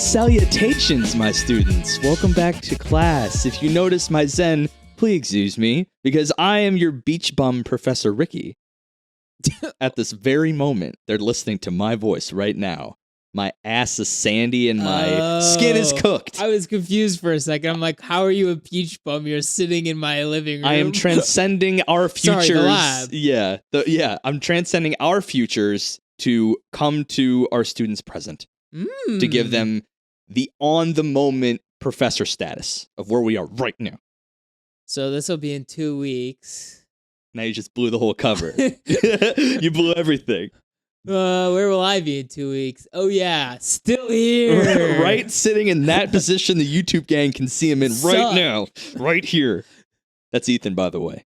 Salutations, my students. Welcome back to class. If you notice my zen, please excuse me, because I am your beach bum Professor Ricky. At this very moment, they're listening to my voice right now. My ass is sandy and my skin is cooked. I was confused for a second. I'm like, how are you a beach bum? You're sitting in my living room. I am transcending our futures. Sorry, the lab. Yeah, I'm transcending our futures to come to our students present. To give them the on-the-moment professor status of where we are right now. So this will be in 2 weeks. Now you just blew the whole cover. You blew everything. Where will I be in 2 weeks? Oh yeah, still here. Right, sitting in that position the YouTube gang can see him in right now. Right here. That's Ethan, by the way.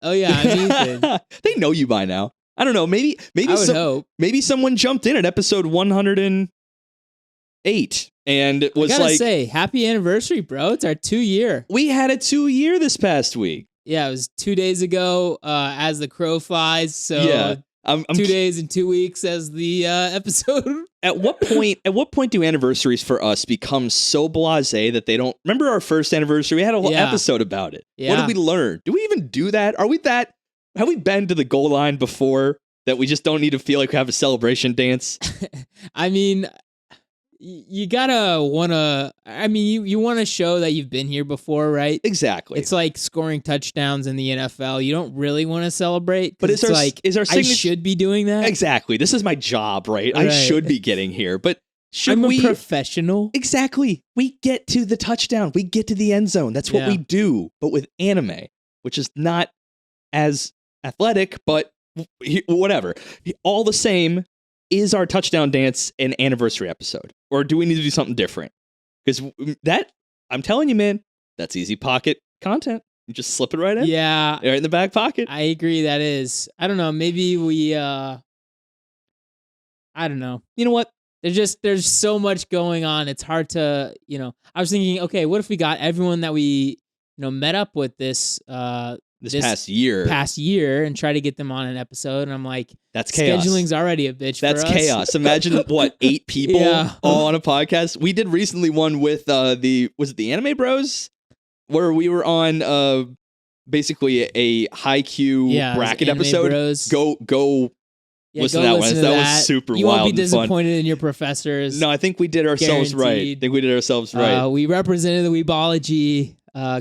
Oh yeah, I'm Ethan. They know you by now. I don't know, maybe I would hope. Maybe someone jumped in at episode 108 and was I gotta like, say, happy anniversary, bro. It's our 2-year. We had a 2-year this past week. Yeah, it was 2 days ago, as the crow flies. So yeah, I'm 2 days and 2 weeks as the episode. At what point do anniversaries for us become so blasé that they don't remember our first anniversary? We had a whole episode about it. Yeah. What did we learn? Do we even do that? Have we been to the goal line before that we just don't need to feel like we have a celebration dance? I mean, you gotta wanna. I mean, you want to show that you've been here before, right? Exactly. It's like scoring touchdowns in the NFL. You don't really want to celebrate, but is our signature? I should be doing that. Exactly. This is my job, right? I should be getting here, but I'm a professional. Exactly. We get to the touchdown. We get to the end zone. That's what we do. But with anime, which is not as athletic, but whatever. All the same, is our touchdown dance an anniversary episode? Or do we need to do something different? Because I'm telling you, man, that's easy pocket content. You just slip it right in. Yeah. Right in the back pocket. I agree that is. I don't know. Maybe we, I don't know. You know what? There's so much going on. It's hard to, I was thinking, okay, what if we got everyone that we, met up with this past year and try to get them on an episode, and I'm like, that's chaos. Scheduling's already a bitch. That's for us. chaos. Imagine 8 people all on a podcast. We did recently one with was it the Anime Bros, where we were on basically a high Q bracket episode. Bros. Go. Listen to that one. That was super wild. You won't be disappointed in your professors. No, I think we did ourselves right. We represented the Weebology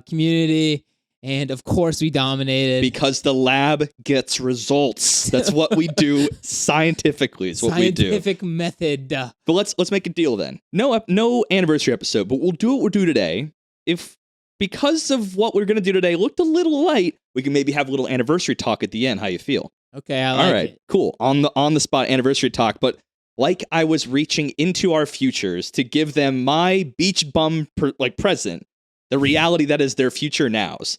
community. And of course we dominated. Because the lab gets results. That's what we do scientifically. It's what we do. Scientific method. But let's make a deal then. No anniversary episode, but we'll do what we'll do today. If because of what we're gonna do today looked a little light, we can maybe have a little anniversary talk at the end. How you feel? Okay, I like it. Cool. On the spot anniversary talk, but like I was reaching into our futures to give them my beach bum present, the reality that is their future nows.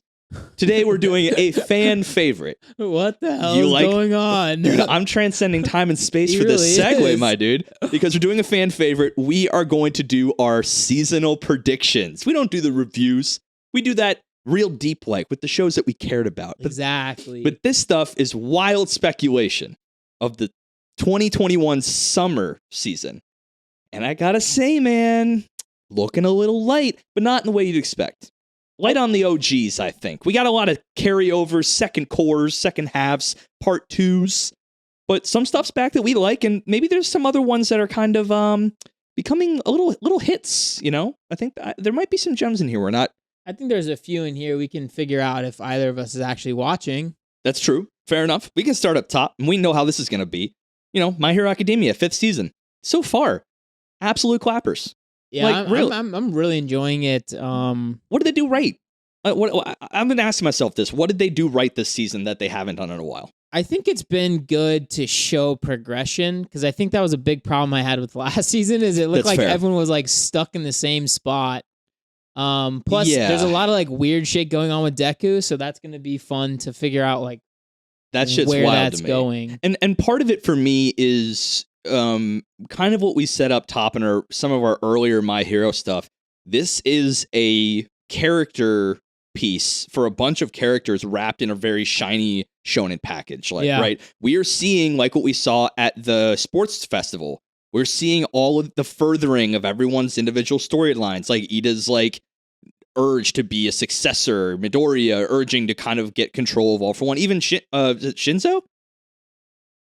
Today we're doing a fan favorite. What the hell is going on? Dude, I'm transcending time and space for this segue, my dude. Because we're doing a fan favorite, we are going to do our seasonal predictions. We don't do the reviews. We do that real deep with the shows that we cared about. Exactly. But this stuff is wild speculation of the 2021 summer season. And I gotta say, man, looking a little light, but not in the way you'd expect. Light on the OGs, I think. We got a lot of carryovers, second cores, second halves, part twos. But some stuff's back that we like, and maybe there's some other ones that are kind of becoming a little hits, I think there might be some gems in here we're not. I think there's a few in here we can figure out if either of us is actually watching. That's true. Fair enough. We can start up top, and we know how this is going to be. My Hero Academia, 5th season. So far, absolute clappers. Yeah, I'm really enjoying it. What did they do right? I've been asking myself this. What did they do right this season that they haven't done in a while? I think it's been good to show progression, because I think that was a big problem I had with last season. Is it looked like everyone was stuck in the same spot. Plus, there's a lot of weird shit going on with Deku, so that's going to be fun to figure out that shit's where wild that's to me. Going. And part of it for me is kind of what we set up top in some of our earlier My Hero stuff. This is a character piece for a bunch of characters wrapped in a very shiny shonen package. Right? We are seeing what we saw at the sports festival We're seeing all of the furthering of everyone's individual storylines. Like Ida's like urge to be a successor, Midoriya urging to kind of get control of All for One. Even Shinzo?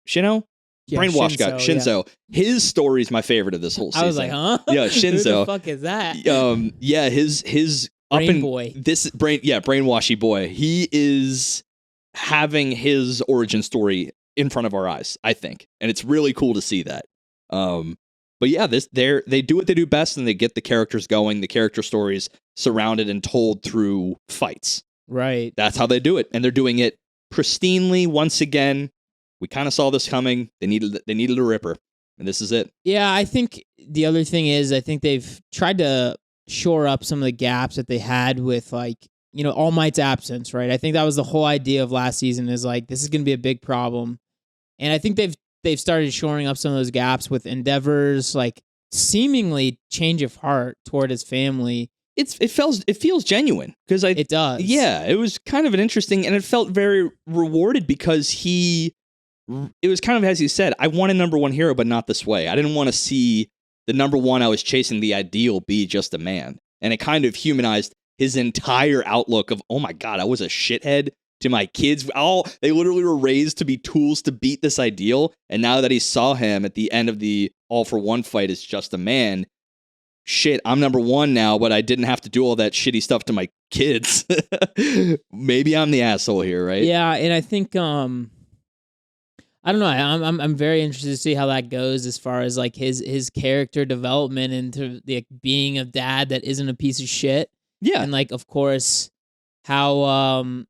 Shino? Yeah, Brainwash guy. Shinzo. Yeah. His story is my favorite of this whole season. I was like, huh? Yeah, Shinzo. Who the fuck is that? Yeah, his brain boy. Brainwashy boy. He is having his origin story in front of our eyes, I think. And it's really cool to see that. But yeah, they do what they do best, and they get the characters going, the character stories surrounded and told through fights. Right. That's how they do it. And they're doing it pristinely once again. We kind of saw this coming. They needed a ripper, and this is it. Yeah, I think the other thing is I think they've tried to shore up some of the gaps that they had with, like, you know, All Might's absence, right? I think that was the whole idea of last season, is like, this is going to be a big problem. And I think they've started shoring up some of those gaps with Endeavor's, like, seemingly change of heart toward his family. It feels genuine, because it does. Yeah, it was kind of an interesting, and it felt very rewarded because it was kind of, as you said, I want a number one hero, but not this way. I didn't want to see the number one I was chasing, the ideal, be just a man. And it kind of humanized his entire outlook of, oh my God, I was a shithead to my kids. They literally were raised to be tools to beat this ideal. And now that he saw him at the end of the All for One fight as just a man, shit, I'm number one now, but I didn't have to do all that shitty stuff to my kids. Maybe I'm the asshole here, right? Yeah, and I think I don't know. I'm very interested to see how that goes as far as like his character development into the being a dad that isn't a piece of shit. Yeah, and like, of course, how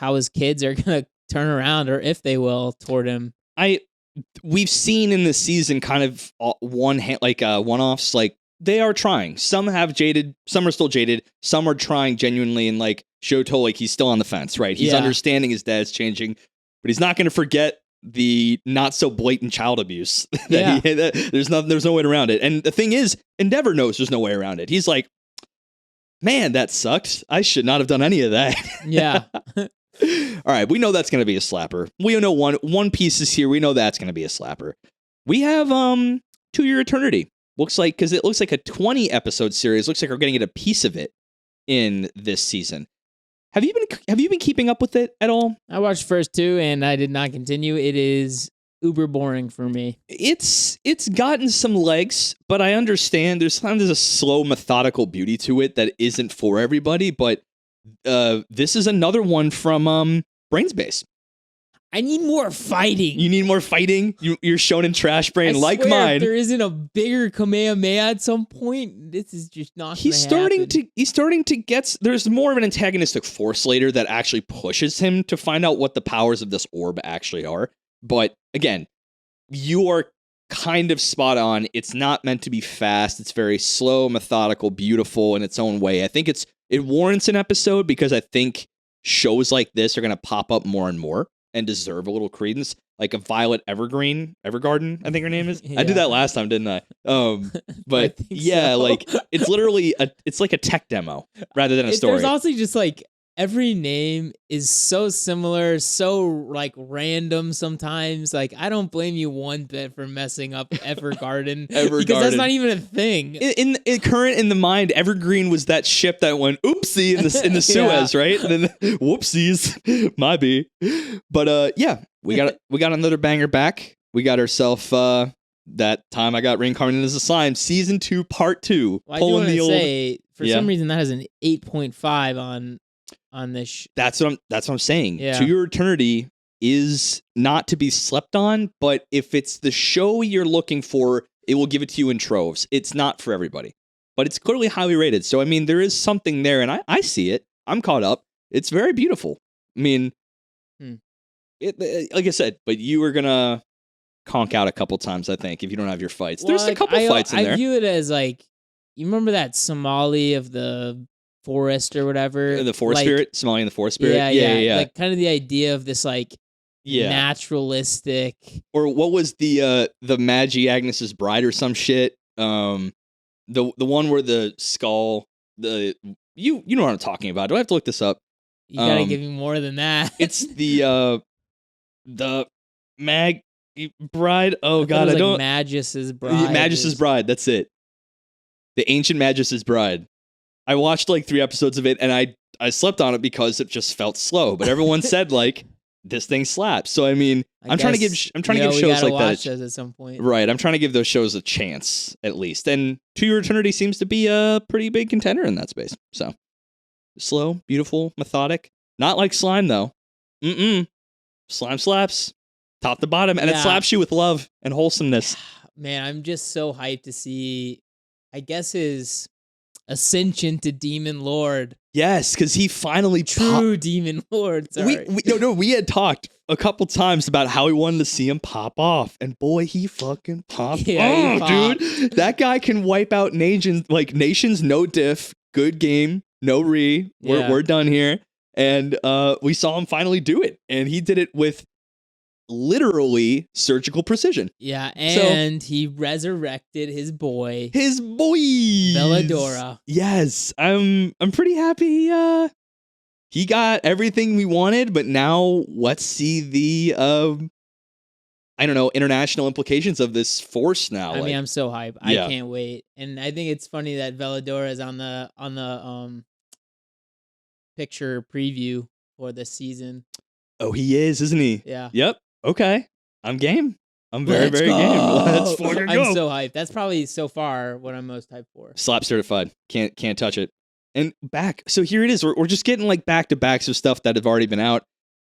his kids are gonna turn around, or if they will, toward him. We've seen in this season kind of one-offs. Like, they are trying. Some have jaded. Some are still jaded. Some are trying genuinely, and like Shoto, like, he's still on the fence, right? He's understanding his dad's changing, but he's not going to forget the not so blatant child abuse. There's no way around it. And the thing is, Endeavor knows there's no way around it. He's like, man, that sucks. I should not have done any of that. Yeah. All right, we know that's going to be a slapper. We know One Piece is here. We know that's going to be a slapper. We have 2 Year Eternity. Looks like, because it looks like a 20 episode series. Looks like we're getting a piece of it in this season. Have you been keeping up with it at all? I watched first 2 and I did not continue. It is uber boring for me. It's gotten some legs, but I understand there's a slow, methodical beauty to it that isn't for everybody. But this is another one from Brainspace. I need more fighting. You need more fighting? You're shown in trash brain like mine. If there isn't a bigger Kamehameha at some point, this is just not He's starting to get... There's more of an antagonistic force later that actually pushes him to find out what the powers of this orb actually are. But again, you are kind of spot on. It's not meant to be fast. It's very slow, methodical, beautiful in its own way. I think it warrants an episode, because I think shows like this are going to pop up more and more and deserve a little credence, like a Violet Evergarden, I think her name is. Yeah. I did that last time, didn't I? But yeah, so. Like, it's literally it's like a tech demo rather than a story. There's also just like, every name is so similar, so like random sometimes. Like, I don't blame you one bit for messing up Evergarden. Because that's not even a thing. In current in the mind, Evergreen was that ship that went oopsie in the Suez, right? And then whoopsies, my bee. But yeah, we got another banger back. We got ourselves that time I got reincarnated as a slime, season 2, part 2. Well, I do want to say, for some reason, that has an 8.5 on this. That's what I'm saying. Yeah. 2 Year Eternity is not to be slept on, but if it's the show you're looking for, it will give it to you in troves. It's not for everybody, but it's clearly highly rated. So, I mean, there is something there, and I see it. I'm caught up. It's very beautiful. I mean, like I said, but you were going to conk out a couple times, I think, if you don't have your fights. Well, there's a couple fights in there. I view it as like, you remember that Somali of the forest or whatever, the forest spirit, Somali and the forest spirit. Yeah. Like, kind of the idea of this like naturalistic. Or what was the Magi Agnes's bride or some shit? The one where the skull, you know what I'm talking about. Do I have to look this up? You gotta give me more than that. It's the Bride. Oh God, I like don't. Magus's bride. Magus's bride. That's it. The ancient Magus's bride. I watched like 3 episodes of it, and I slept on it because it just felt slow. But everyone said like this thing slaps. So I mean, I'm trying to give shows like that at some point. Right. I'm trying to give those shows a chance at least. And To Your Eternity seems to be a pretty big contender in that space. So slow, beautiful, methodic. Not like Slime though. Slime slaps top to bottom, and it slaps you with love and wholesomeness. Man, I'm just so hyped to see, I guess, his ascension to Demon Lord. Yes, because he finally true Demon Lord. Sorry. We had talked a couple times about how we wanted to see him pop off, and boy, he fucking popped off, dude. That guy can wipe out nations, no diff, good game, no re. We're done here, and we saw him finally do it, and he did it with literally surgical precision. Yeah, and he resurrected his boy. His boy Veladora. Yes. I'm pretty happy he got everything we wanted, but now let's see the international implications of this force now. I mean, I'm so hyped. I can't wait. And I think it's funny that Veladora is on the picture preview for this season. Oh, he is, isn't he? Yeah. Yep. Okay, I'm game. I'm very game. Let's fucking go. I'm so hyped. That's probably so far what I'm most hyped for. Slap certified. Can't touch it. And back. So here it is. We're just getting like back to backs of stuff that have already been out.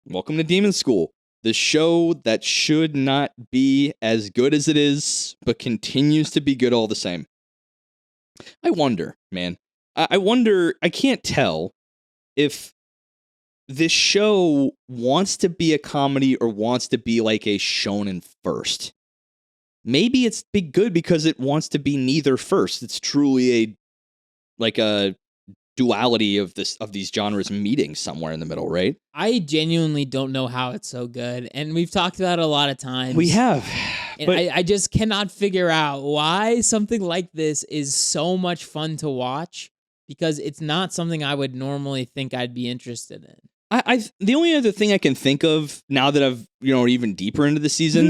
Welcome to Demon School, the show that should not be as good as it is, but continues to be good all the same. I wonder, man. I wonder. I can't tell if this show wants to be a comedy or wants to be like a shonen first. Maybe it's be good because it wants to be neither first. It's truly a duality of these genres meeting somewhere in the middle, right? I genuinely don't know how it's so good, and we've talked about it a lot of times. We have. And I just cannot figure out why something like this is so much fun to watch, because it's not something I would normally think I'd be interested in. The only other thing I can think of now that I've even deeper into the season,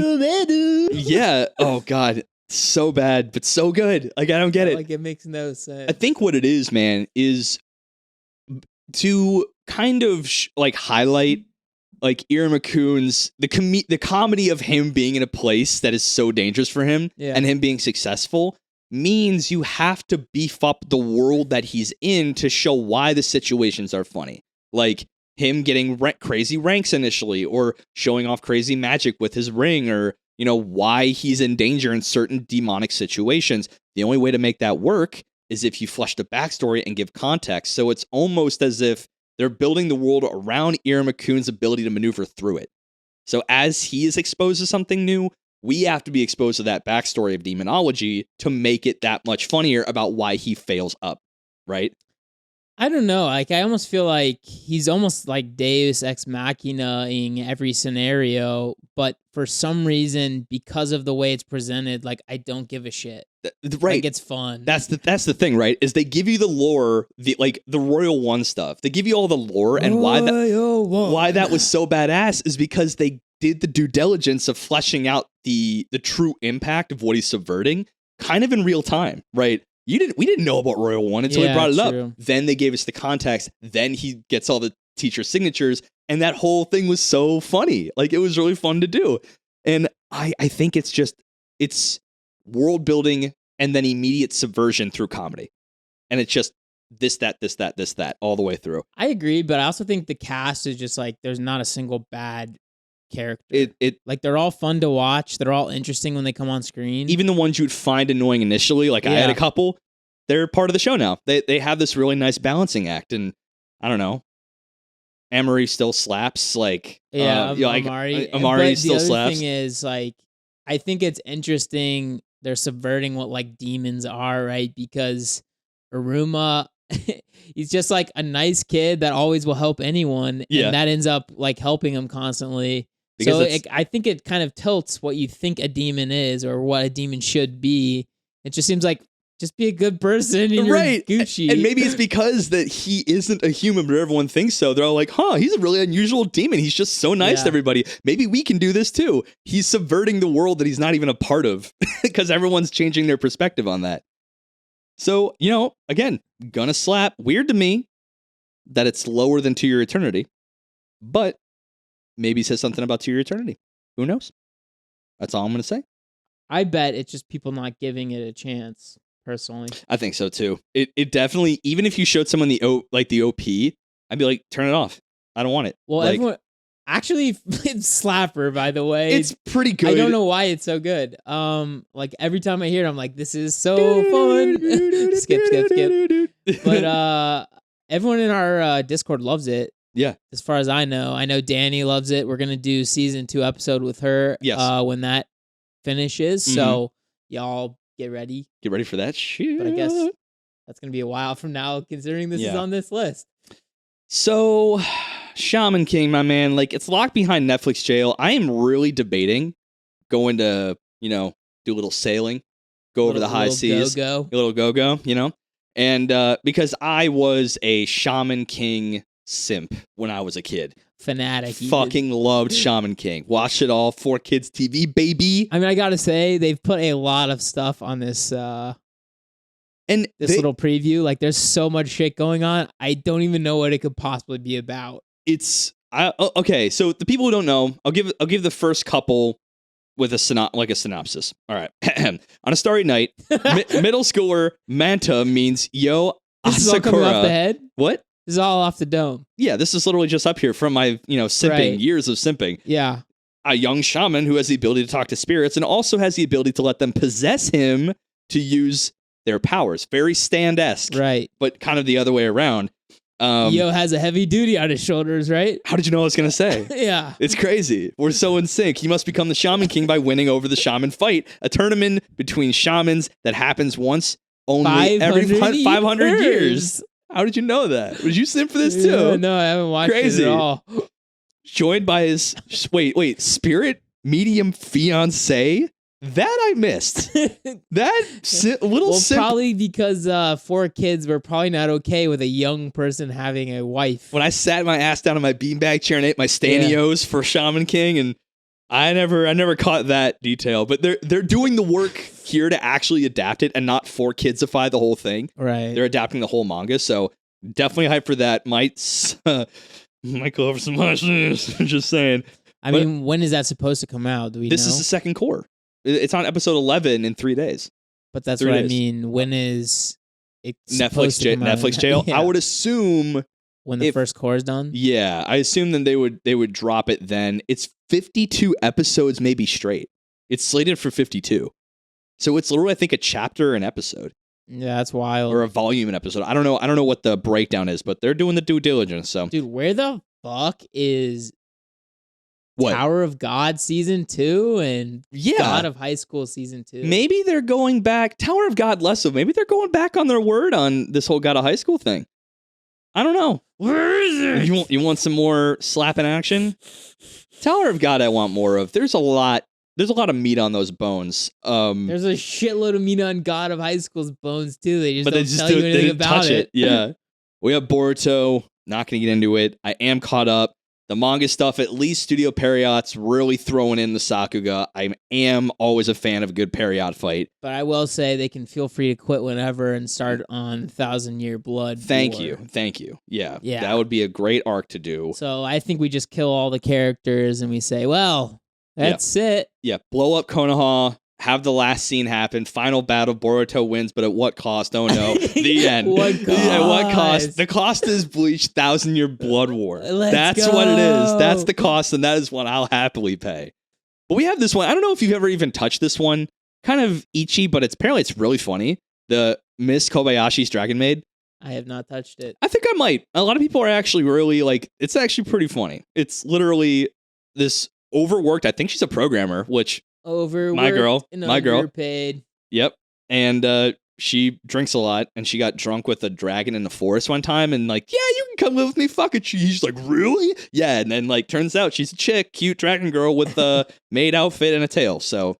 yeah. Oh God, so bad but so good. Like I don't get it. Like it makes no sense. I think what it is, man, is to kind of highlight like Iruma-kun's the comedy of him being in a place that is so dangerous for him and him being successful means you have to beef up the world that he's in to show why the situations are funny. Like him getting crazy ranks initially, or showing off crazy magic with his ring, or, why he's in danger in certain demonic situations. The only way to make that work is if you flesh the backstory and give context. So it's almost as if they're building the world around Iruma-kun's ability to maneuver through it. So as he is exposed to something new, we have to be exposed to that backstory of demonology to make it that much funnier about why he fails up, right? I don't know. Like, I almost feel like he's almost like Deus Ex Machina-ing every scenario, but for some reason, because of the way it's presented, like, I don't give a shit. Right. Like, it's fun. That's the thing, right? Is they give you the lore, the Royal One stuff. They give you all the lore, and why that was so badass is because they did the due diligence of fleshing out the true impact of what he's subverting, kind of in real time, right? We didn't know about Royal One until he brought it up. Then they gave us the context. Then he gets all the teacher signatures, and that whole thing was so funny. Like, it was really fun to do. And I think it's world building and then immediate subversion through comedy. And it's just this, that, all the way through. I agree, but I also think the cast is just like, there's not a single bad character. Like, they're all fun to watch. They're all interesting when they come on screen. Even the ones you'd find annoying initially, like I had a couple, they're part of the show now. They have this really nice balancing act, and I don't know. Amari still slaps, like Amari still slaps. The thing is, like, I think it's interesting they're subverting what like demons are, right? Because Iruma, he's just like a nice kid that always will help anyone, and that ends up like helping him constantly. Because so I think it kind of tilts what you think a demon is or what a demon should be. It just seems like just be a good person and you're Gucci. And maybe it's because that he isn't a human, but everyone thinks so. They're all like, he's a really unusual demon. He's just so nice to everybody. Maybe we can do this too. He's subverting the world that he's not even a part of because everyone's changing their perspective on that. So, again, gonna slap. Weird to me that it's lower than To Your Eternity, but maybe says something about To Your Eternity. Who knows? That's all I'm gonna say. I bet it's just people not giving it a chance. Personally, I think so too. It definitely, even if you showed someone the OP, I'd be like, turn it off. I don't want it. Well, everyone actually, it's Slapper, by the way. It's pretty good. I don't know why it's so good. Like every time I hear it, I'm like, this is so fun. skip. But everyone in our Discord loves it. Yeah. As far as I know Danny loves it. We're gonna do season 2 episode with her. Yes. When that finishes, so y'all. Get ready for that shit. But I guess that's going to be a while from now, considering this is on this list. So, Shaman King, my man, like, it's locked behind Netflix jail. I am really debating going to, do a little sailing, go over the high seas. A little go-go, And because I was a Shaman King simp when I was a kid. Fanatic. Fucking loved Shaman King. Watched it all. 4Kids TV, baby. I mean, I gotta say, they've put a lot of stuff on this little preview. Like, there's so much shit going on. I don't even know what it could possibly be about. Okay. So the people who don't know, I'll give the first couple with a synopsis. All right. On a starry night, middle schooler Manta means yo Asakura. This is all coming off the head. What? This is all off the dome. Yeah, this is literally just up here from my, simping, years of simping. Yeah. A young shaman who has the ability to talk to spirits and also has the ability to let them possess him to use their powers. Very Stand-esque. Right. But kind of the other way around. Yo has a heavy duty on his shoulders, right? How did you know what I was going to say? Yeah. It's crazy. We're so in sync. He must become the Shaman King by winning over the Shaman Fight, a tournament between shamans that happens once only every 500 years. How did you know that? Was you simp for this too? Yeah, no, I haven't watched it at all. Joined by his spirit medium fiance. That I missed. Probably because 4Kids were probably not okay with a young person having a wife. When I sat my ass down on my beanbag chair and ate my Stanios for Shaman King, and I never caught that detail. But they're doing the work here to actually adapt it and not 4Kidsify the whole thing. Right. They're adapting the whole manga, so definitely hype for that. Might go over some mushrooms. I'm just saying. I mean, when is that supposed to come out? Do we know? This is the second core. It's on episode 11 in 3 days. But that's what I mean. When is it supposed to come out? Netflix jail? Yeah. I would assume when the first core is done. Yeah, I assume then they would drop it then. It's 52 episodes maybe straight. It's slated for 52. So it's literally, I think, a chapter an episode. Yeah, that's wild. Or a volume an episode. I don't know what the breakdown is, but they're doing the due diligence. So, dude, where the fuck is Tower of God season 2 and God of High School season 2? Maybe they're going back. Tower of God less so. Maybe they're going back on their word on this whole God of High School thing. I don't know. Where is it? You want some more slapping action? Tower of God I want more of. There's a lot of meat on those bones. There's a shitload of meat on God of High School's bones too. They just don't tell you anything about it. Yeah. We have Boruto. Not going to get into it. I am caught up. The manga stuff, at least Studio Period's really throwing in the Sakuga. I am always a fan of a good Period fight. But I will say they can feel free to quit whenever and start on 1,000 Year Blood. Thank you. Yeah. That would be a great arc to do. So I think we just kill all the characters and we say, well, that's it. Yeah, blow up Konoha. Have the last scene happen. Final battle. Boruto wins, but at what cost? Oh no. The end. What cost? At what cost? The cost is Bleach 1,000 Year Blood War. That's what it is. That's the cost, and that is one I'll happily pay. But we have this one. I don't know if you've ever even touched this one. Kind of itchy, but apparently it's really funny. The Miss Kobayashi's Dragon Maid. I have not touched it. I think I might. A lot of people are actually really like, it's actually pretty funny. It's literally this overworked, I think she's a programmer, which overworked, my girl, underpaid. Yep. And she drinks a lot, and she got drunk with a dragon in the forest one time, and like, yeah, you can come live with me, fuck it. She's like, really? Yeah. And then like, turns out she's a chick, cute dragon girl with a maid outfit and a tail. So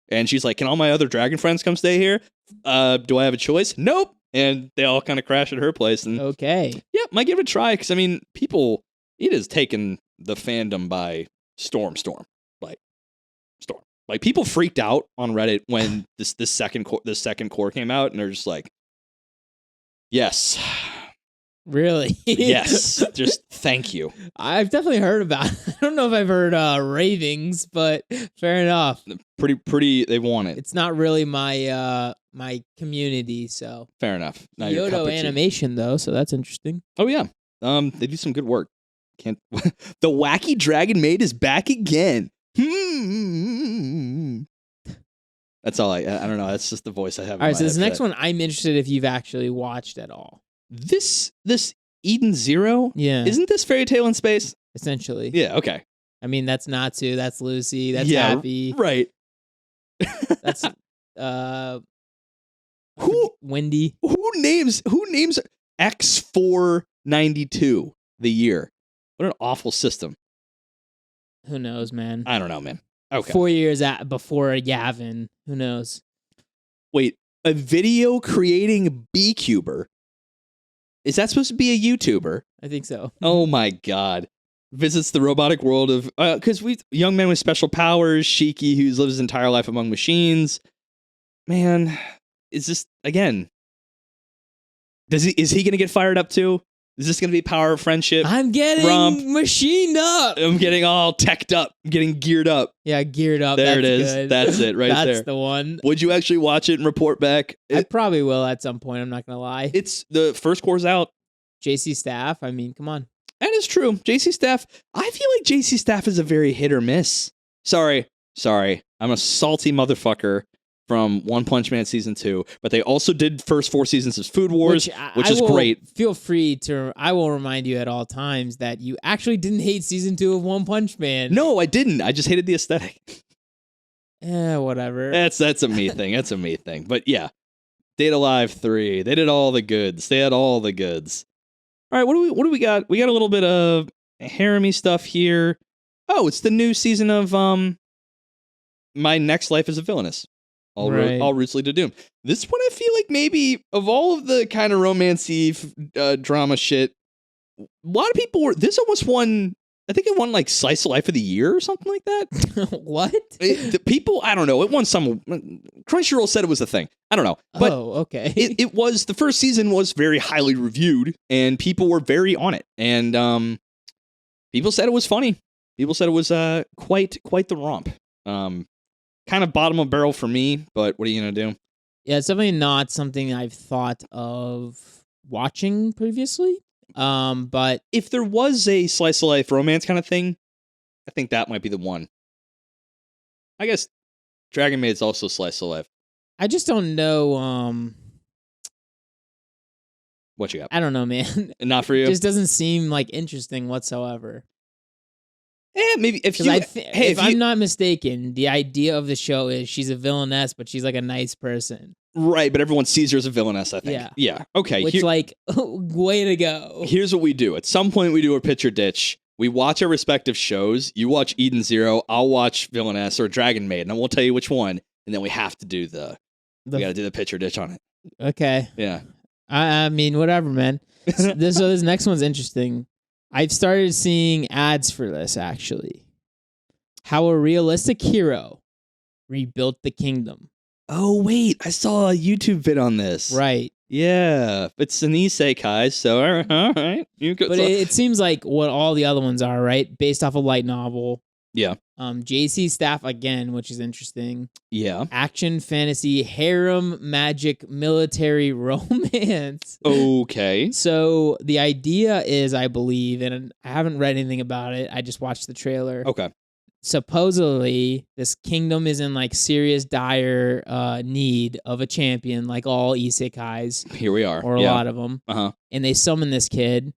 And she's like, can all my other dragon friends come stay here? Do I have a choice? Nope. And they all kind of crash at her place. And okay. Yeah, might give it a try. Because, I mean, it has taken the fandom by storm. Like, people freaked out on Reddit when this second core came out. And they're just like, yes. Really? Yes. Just thank you. I've definitely heard about it. I don't know if I've heard ravings, but fair enough. Pretty. They want it. It's not really my my community, so fair enough. Not Yodo animation though, so that's interesting. Oh yeah. They do some good work. The wacky dragon maid is back again. That's all I don't know. That's just the voice I have. All right, so this next one, I'm interested if you've actually watched at all. This Eden Zero? Yeah. Isn't this Fairy Tale in Space? Essentially. Yeah, okay. I mean, that's Natsu, that's Lucy, that's Happy. Right. That's Wendy. Who names X492 the year? What an awful system. Who knows, man? I don't know, man. Okay. 4 years before Yavin. Who knows? Wait, a video creating beecuber. Is that supposed to be a YouTuber? I think so. Oh my god. Visits the robotic world of because young men with special powers, Shiki, who lives his entire life among machines. Man, is this again? Is he gonna get fired up too? Is this gonna be power of friendship? I'm getting machined up. I'm getting all teched up. I'm getting geared up. Yeah, geared up. There That's it is. Good. That's it right there. That's the one. Would you actually watch it and report back? I probably will at some point. I'm not gonna lie. It's the first core's out. JC Staff. I mean, come on. That is true. JC Staff. I feel like JC Staff is a very hit or miss. Sorry. I'm a salty motherfucker from One Punch Man Season 2, but they also did first 4 seasons of Food Wars, which is great. Feel free to, I will remind you at all times that you actually didn't hate Season 2 of One Punch Man. No, I didn't. I just hated the aesthetic. Whatever. That's a me thing. That's a me thing. But yeah, Date Alive 3. They did all the goods. They had all the goods. All right, what do we got? We got a little bit of harem-y stuff here. Oh, it's the new season of My Next Life as a Villainess. All roots lead to doom. This one, I feel like maybe of all of the kind of romancy drama shit, a lot of people were. This almost won. I think it won like Slice of Life of the Year or something like that. What? The people, I don't know. It won some. Crunchyroll said it was a thing. I don't know. But okay. It was, the first season was very highly reviewed and people were very on it. And people said it was funny. People said it was quite the romp. Kind of bottom of barrel for me, but what are you going to do? Yeah, it's definitely not something I've thought of watching previously. But if there was a slice of life romance kind of thing, I think that might be the one. I guess Dragon Maid's also slice of life. I just don't know. What you got? I don't know, man. Not for you? It just doesn't seem like interesting whatsoever. Maybe if you. If I'm not mistaken, the idea of the show is she's a villainess, but she's like a nice person. Right, but everyone sees her as a villainess, I think. Yeah. Okay. Which, way to go. Here's what we do. At some point, we do a pitch or ditch. We watch our respective shows. You watch Eden Zero. I'll watch Villainess or Dragon Maid, and we'll tell you which one. And then we have to do we got to do the pitch or ditch on it. Okay. Yeah. I mean, whatever, man. This next one's interesting. I've started seeing ads for this, actually. How a realistic hero rebuilt the kingdom. Oh, wait. I saw a YouTube vid on this. Right. Yeah. It's an isekai, so all right. But it seems like what all the other ones are, right? Based off a light novel. Yeah. JC Staff again, which is interesting. Yeah. Action, fantasy, harem, magic, military, romance. Okay. So the idea is, I believe, and I haven't read anything about it, I just watched the trailer. Okay. Supposedly, this kingdom is in like serious dire need of a champion, like all isekais. Here we are. Or a lot of them. Uh-huh. And they summon this kid.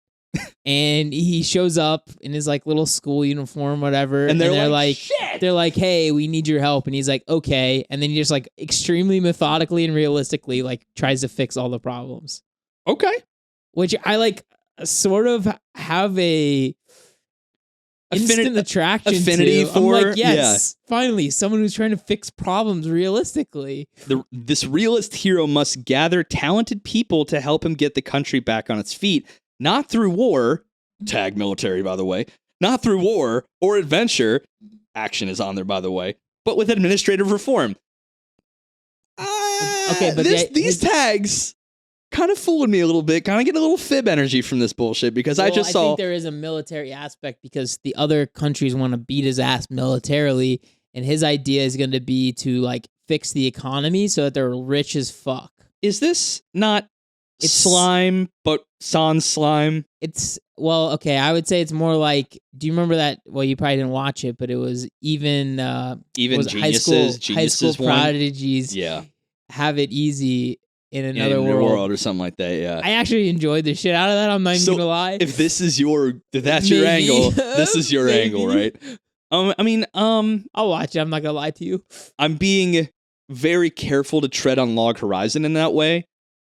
And he shows up in his like little school uniform, whatever. And they're like, shit! They're like, hey, we need your help. And he's like, okay. And then he just like extremely methodically and realistically like tries to fix all the problems. Okay. Which I like sort of have a instant attraction affinity to. for. I'm like, yes, finally, someone who's trying to fix problems realistically. This realist hero must gather talented people to help him get the country back on its feet, not through war, tag military, by the way, not through war or adventure, action is on there, by the way, but with administrative reform. Okay, but these tags kind of fooled me a little bit. Kind of get a little fib energy from this bullshit because I just saw. I think there is a military aspect because the other countries want to beat his ass militarily, and his idea is going to be to like fix the economy so that they're rich as fuck. Is this not slime, but sans slime? Okay, I would say it's more like, do you remember that? Well, you probably didn't watch it, but it was even geniuses, high school prodigies. Yeah, have it easy in another world or something like that. Yeah, I actually enjoyed the shit out of that. I'm not even gonna lie. If that's your angle, this is your angle, right? I'll watch it. I'm not gonna lie to you. I'm being very careful to tread on log horizon in that way.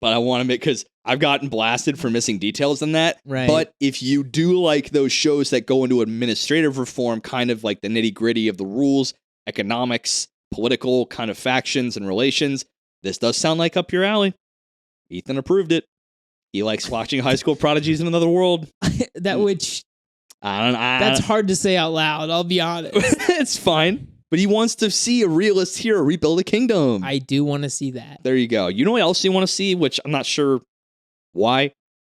But I want to because I've gotten blasted for missing details in that. Right. But if you do like those shows that go into administrative reform, kind of like the nitty gritty of the rules, economics, political kind of factions and relations, this does sound like up your alley. Ethan approved it. He likes watching high school prodigies in another world. That's hard to say out loud. I'll be honest. It's fine. But he wants to see a realist hero rebuild a kingdom. I do want to see that. There you go. You know what else you want to see, which I'm not sure why?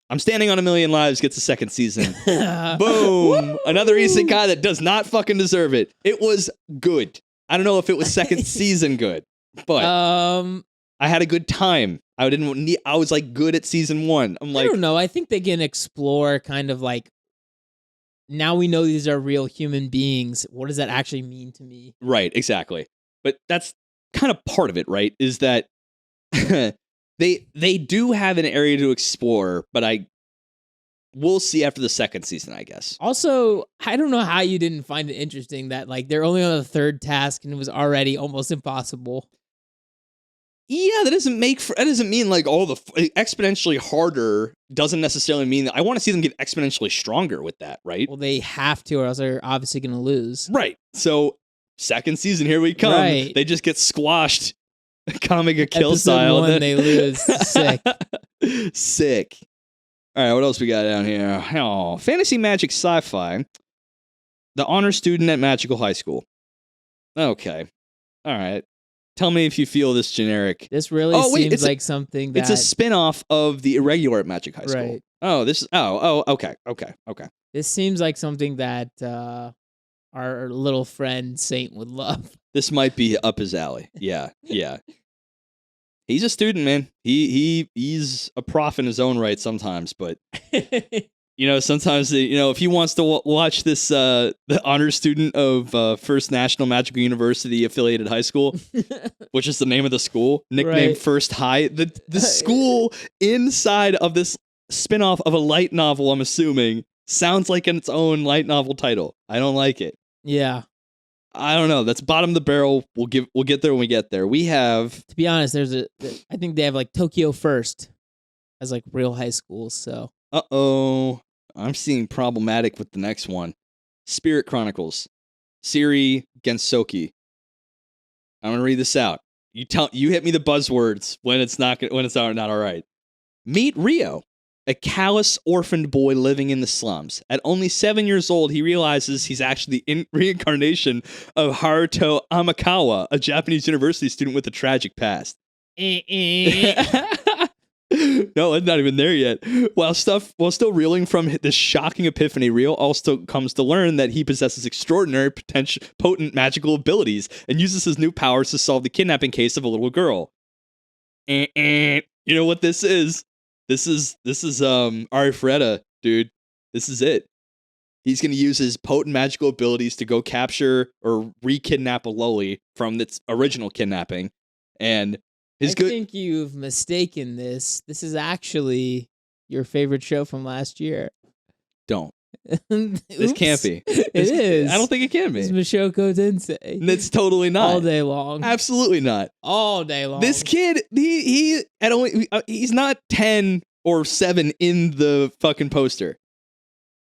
I'm Standing on a Million Lives gets a second season. Boom. Another isekai that does not fucking deserve it. It was good. I don't know if it was second season good, but I had a good time. I was like good at season 1. I'm like, I don't know. I think they can explore kind of like, now we know these are real human beings. What does that actually mean to me? Right, exactly. But that's kind of part of it, right? Is that they do have an area to explore, but we'll see after the second season, I guess. Also, I don't know how you didn't find it interesting that like they're only on the third task and it was already almost impossible. Yeah, that doesn't mean like all the exponentially harder doesn't necessarily mean that I want to see them get exponentially stronger with that, right? Well, they have to, or else they're obviously going to lose. Right. So, second season, here we come. Right. They just get squashed, comic a kill Episode style. 1, they lose. Sick. Sick. All right, what else we got down here? Oh, fantasy, magic, sci-fi. The honor student at Magical High School. Okay. All right. Tell me if you feel this generic. This really seems like something that... It's a spin-off of the irregular at Magic High School. Right. Okay. This seems like something that our little friend Saint would love. This might be up his alley. Yeah. He's a student, man. He's a prof in his own right sometimes, but... sometimes, if he wants to watch this, the honor student of First National Magical University affiliated high school, which is the name of the school, nicknamed First High, the school inside of this spinoff of a light novel, I'm assuming, sounds like its own light novel title. I don't like it. Yeah. I don't know. That's bottom of the barrel. We'll get there when we get there. We have... To be honest, I think they have like Tokyo First as like real high schools, so... Uh-oh. I'm seeing problematic with the next one. Spirit Chronicles. Siri Gensoki. I'm gonna read this out. You hit me the buzzwords when it's not all right. Meet Rio, a callous orphaned boy living in the slums. At only 7 years old, he realizes he's actually the reincarnation of Haruto Amakawa, a Japanese university student with a tragic past. No, it's not even there yet. While still reeling from this shocking epiphany, Rio also comes to learn that he possesses extraordinary potent magical abilities and uses his new powers to solve the kidnapping case of a little girl. You know what this is? This is Arifureta, dude. This is it. He's going to use his potent magical abilities to go capture or re-kidnap a loli from its original kidnapping, and I think you've mistaken this. This is actually your favorite show from last year. Don't. This can't be. It is. I don't think it can be. It's Mashoko Tensei. It's totally not. All day long. Absolutely not. All day long. This kid, he's not 10 or 7 in the fucking poster.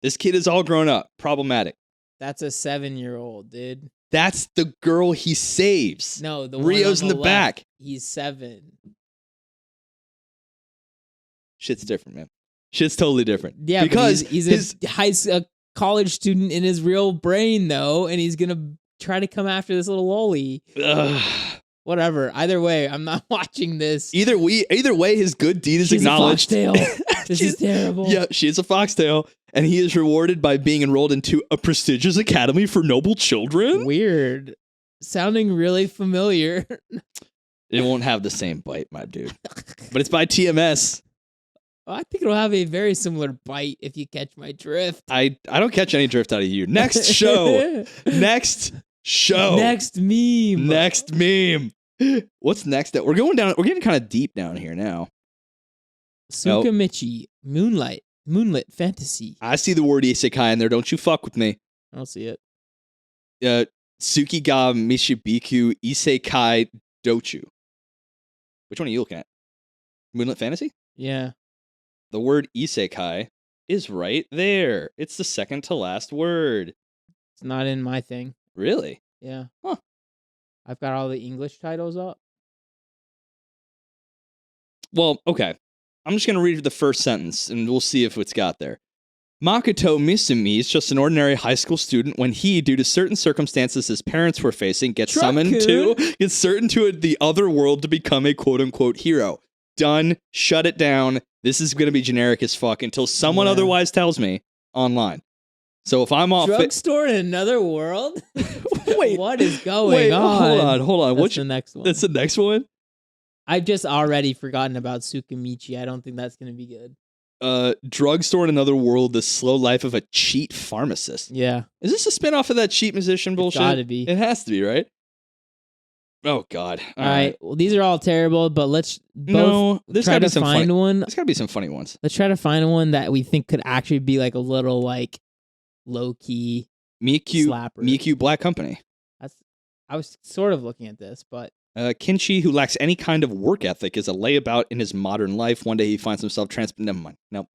This kid is all grown up. Problematic. That's a 7-year-old, dude. That's the girl he saves. No, the Rio's one in the back. He's 7. Shit's different, man. Shit's totally different. Yeah, because he's a college student in his real brain, though, and he's gonna try to come after this little loli. Whatever. Either way, I'm not watching this. Either way, his good deed is acknowledged. A foxtail. This is terrible. Yeah, she is a foxtail, and he is rewarded by being enrolled into a prestigious academy for noble children. Weird. Sounding really familiar. It won't have the same bite, my dude. But it's by TMS. I think it'll have a very similar bite if you catch my drift. I don't catch any drift out of you. Next show. Next show. Next meme. Next meme. What's next? We're getting kind of deep down here now. Tsukamichi, Moonlit Fantasy. I see the word isekai in there. Don't you fuck with me. I don't see it. Tsuki ga Mishibiku Isekai Dochu. Which one are you looking at? Moonlit Fantasy? Yeah. The word isekai is right there. It's the second to last word. It's not in my thing. Really? Yeah. Huh. I've got all the English titles up. Well, okay. I'm just going to read the first sentence, and we'll see if it's got there. Makoto Misumi is just an ordinary high school student when he, due to certain circumstances his parents were facing, gets summoned to the other world to become a quote-unquote hero. Done. Shut it down. This is going to be generic as fuck until someone otherwise tells me online. So if I'm off... Drugstore in another world? Wait. What is going on? Hold on. That's the next one. That's the next one? I've just already forgotten about Tsukamichi. I don't think that's going to be good. Drugstore in another world, the slow life of a cheat pharmacist. Yeah. Is this a spinoff of that cheat musician bullshit? It's gotta be. It has to be, right? Oh, God. All right. Well, these are all terrible, but let's try to find one. There's got to be some funny ones. Let's try to find one that we think could actually be like a little like low-key slapper. Miku Black Company. I was sort of looking at this, but... Kinshi, who lacks any kind of work ethic, is a layabout in his modern life. One day he finds himself Never mind. Nope.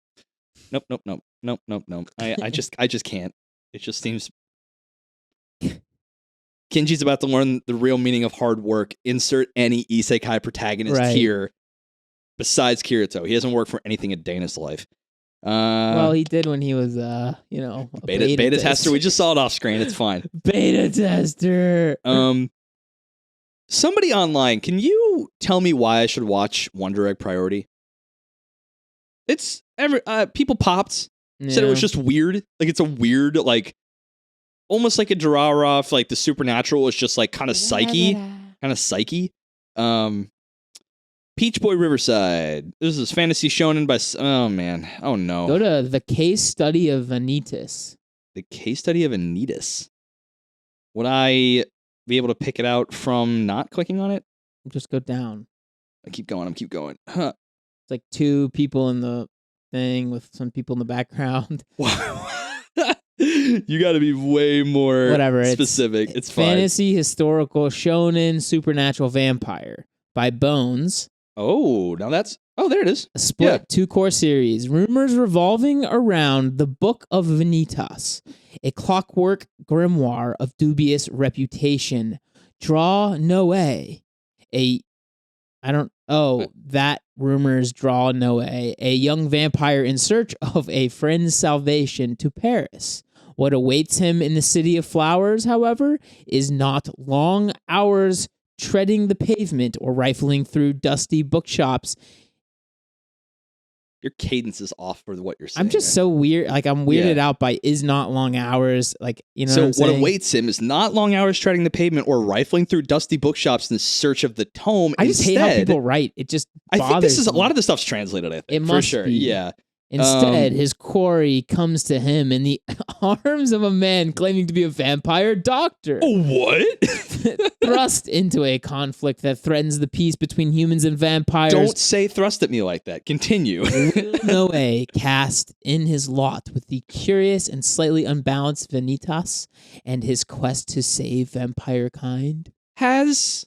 I just can't. It just seems... Kinji's about to learn the real meaning of hard work. Insert any isekai protagonist here besides Kirito. He hasn't worked for anything a day in his life. Well, he did when he was, a beta tester. We just saw it off screen. It's fine. Beta tester. Somebody online, can you tell me why I should watch Wonder Egg Priority? It's people popped, said it was just weird. Like it's a weird, like almost like a Durarara. Like the supernatural is just like kind of psyche. Peach Boy Riverside. This is fantasy shonen by... Oh, man. Oh, no. Go to the case study of Vanitas. The case study of Vanitas. Would I be able to pick it out from not clicking on it? Just go down. I keep going. Huh. It's like 2 people in the thing with some people in the background. You got to be way more specific. It's fine. Fantasy, historical, shonen, supernatural, vampire by Bones. Oh, now that's... Oh, there it is. A split 2-core series. Rumors revolving around the Book of Vanitas, a clockwork grimoire of dubious reputation. Draw Noe. Rumors draw Noe, a young vampire in search of a friend's salvation to Paris. What awaits him in the City of Flowers, however, is not long hours treading the pavement or rifling through dusty bookshops. Your cadence is off for what you're saying. I'm just so weird. Like, I'm weirded out by is not long hours. Like, you know what awaits him is not long hours treading the pavement or rifling through dusty bookshops in search of the tome. I just hate how people write. It just bothers I think this is me. A lot of the stuff's translated, I think. It must for sure. Be. Yeah. Instead, his quarry comes to him in the arms of a man claiming to be a vampire doctor. Oh, what? Thrust into a conflict that threatens the peace between humans and vampires. Don't say thrust at me like that. Continue. Noe cast in his lot with the curious and slightly unbalanced Vanitas and his quest to save vampire kind. Has...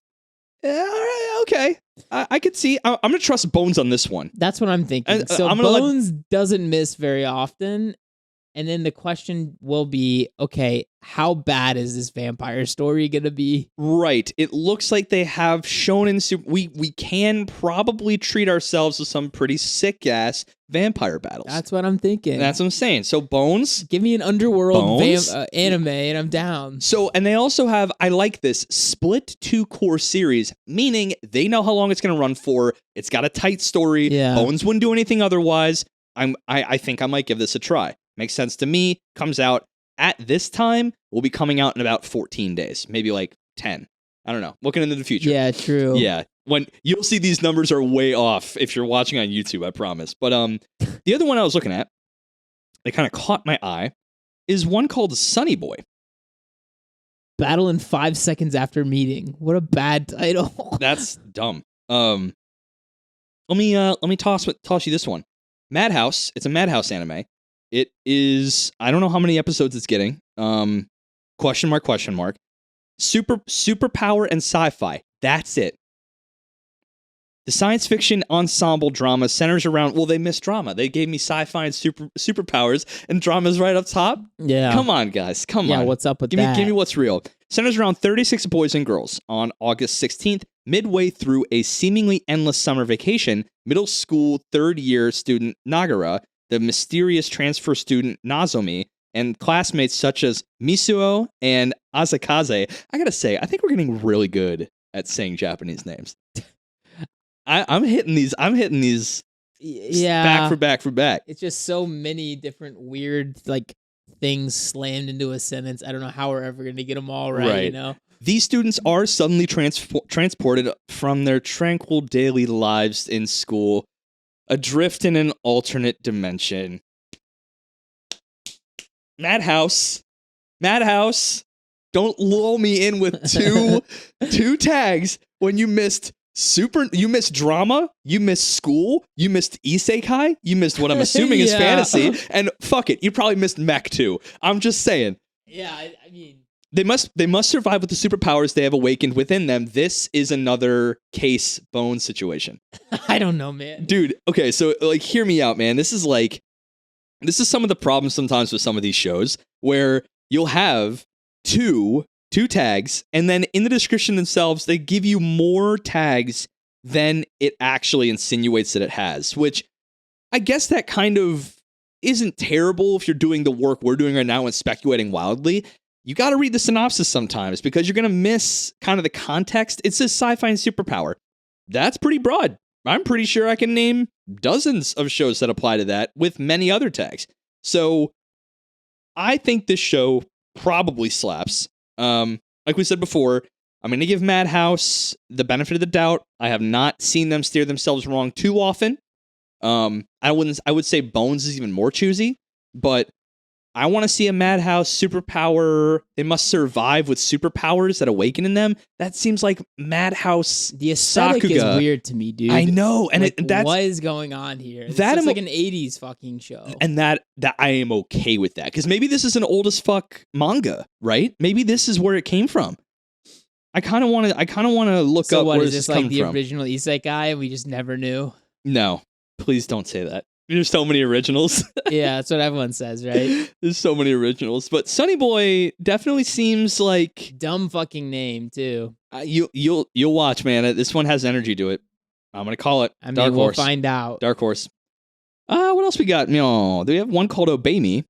all right, okay. I could see. I'm going to trust Bones on this one. That's what I'm thinking. So Bones doesn't miss very often, And then the question will be, okay, how bad is this vampire story going to be? Right. It looks like they have shonen we can probably treat ourselves to some pretty sick-ass vampire battles. That's what I'm thinking. That's what I'm saying. So Bones. Give me an underworld anime and I'm down. So, and they also have, I like this, split 2-core series, meaning they know how long it's going to run for. It's got a tight story. Yeah. Bones wouldn't do anything otherwise. I think I might give this a try. Makes sense to me. Comes out at this time. Will be coming out in about 14 days, maybe like 10. I don't know. Looking into the future. Yeah, true. Yeah, when you'll see these numbers are way off if you're watching on YouTube, I promise. But the other one I was looking at, that kind of caught my eye, is one called Sunny Boy. Battle in 5 seconds after meeting. What a bad title. That's dumb. Let me toss you this one. Madhouse. It's a Madhouse anime. It is, I don't know how many episodes it's getting. Question mark. Superpower and sci-fi. That's it. The science fiction ensemble drama centers around, well, they missed drama. They gave me sci-fi and superpowers, and drama's right up top. Yeah. Come on, guys. Come on. Yeah, what's up with that? Give me what's real. Centers around 36 boys and girls. On August 16th, midway through a seemingly endless summer vacation, middle school third-year student Nagara, the mysterious transfer student Nozomi, and classmates such as Misuo and Azakaze. I gotta say, I think we're getting really good at saying Japanese names. I'm hitting these. Yeah, back for back. It's just so many different weird like things slammed into a sentence. I don't know how we're ever going to get them all right. You know, these students are suddenly transported from their tranquil daily lives in school, adrift in an alternate dimension. Madhouse. Don't lull me in with two tags when you missed drama, you missed school, you missed isekai, you missed what I'm assuming is fantasy, and fuck it, you probably missed mech too. I'm just saying. Yeah, I mean, they must survive with the superpowers they have awakened within them. This is another case Bone situation. I don't know, man. Dude, okay, so like hear me out, man. This is some of the problems sometimes with some of these shows where you'll have two tags, and then in the description themselves, they give you more tags than it actually insinuates that it has, which I guess that kind of isn't terrible if you're doing the work we're doing right now and speculating wildly. You got to read the synopsis sometimes because you're going to miss kind of the context. It says sci-fi and superpower. That's pretty broad. I'm pretty sure I can name dozens of shows that apply to that with many other tags. So I think this show probably slaps. Like we said before, I'm going to give Madhouse the benefit of the doubt. I have not seen them steer themselves wrong too often. I would say Bones is even more choosy, but I want to see a Madhouse superpower. They must survive with superpowers that awaken in them. That seems like Madhouse. The aesthetic Sakuga. Is weird to me, dude. I know, and like, that's what is going on here. It's just like an '80s fucking show, and that I am okay with that because maybe this is an old as fuck manga, right? Maybe this is where it came from. I kind of want to look up where this is coming from. Like the original isekai, and we just never knew. No, please don't say that. There's so many originals. Yeah, that's what everyone says, right? There's so many originals, but Sunny Boy definitely seems like dumb fucking name too. You'll watch, man. This one has energy to it. I'm gonna call it. I mean, Dark Horse. We'll find out. Dark Horse. What else we got? Do we have one called Obey Me?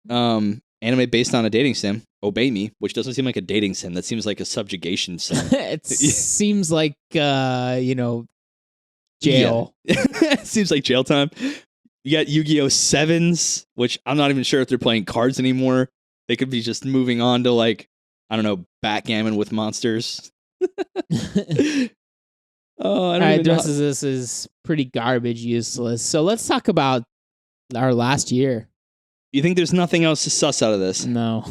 Anime based on a dating sim. Obey Me, which doesn't seem like a dating sim. That seems like a subjugation sim. It seems like jail. Yeah. Seems like jail time. You got Yu-Gi-Oh! 7s, which I'm not even sure if they're playing cards anymore. They could be just moving on to like, I don't know, backgammon with monsters. All right, the rest of this is pretty garbage, useless. So let's talk about our last year. You think there's nothing else to suss out of this? No.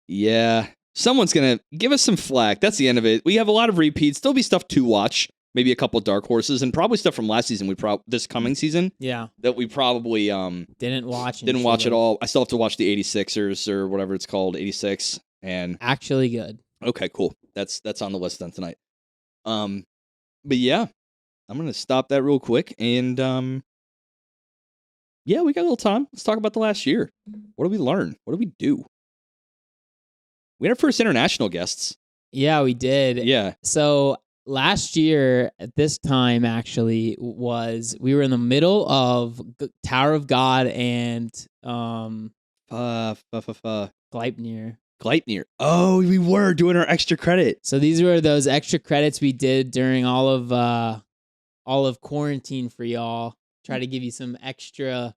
Yeah. Someone's going to give us some flack. That's the end of it. We have a lot of repeats. There'll be stuff to watch. Maybe a couple of dark horses and probably stuff from last season. This coming season. Yeah. That we probably didn't watch. Didn't watch at all. I still have to watch the 86ers or whatever it's called, 86. And actually good. Okay, cool. That's on the list then tonight. But yeah, I'm gonna stop that real quick and Yeah, we got a little time. Let's talk about the last year. What did we learn? What did we do? We had our first international guests. Yeah, we did. Yeah. So last year at this time, actually, we were in the middle of Tower of God and Gleipnir. Gleipnir. Oh, we were doing our extra credit. So these were those extra credits we did during all of quarantine for y'all. Try to give you some extra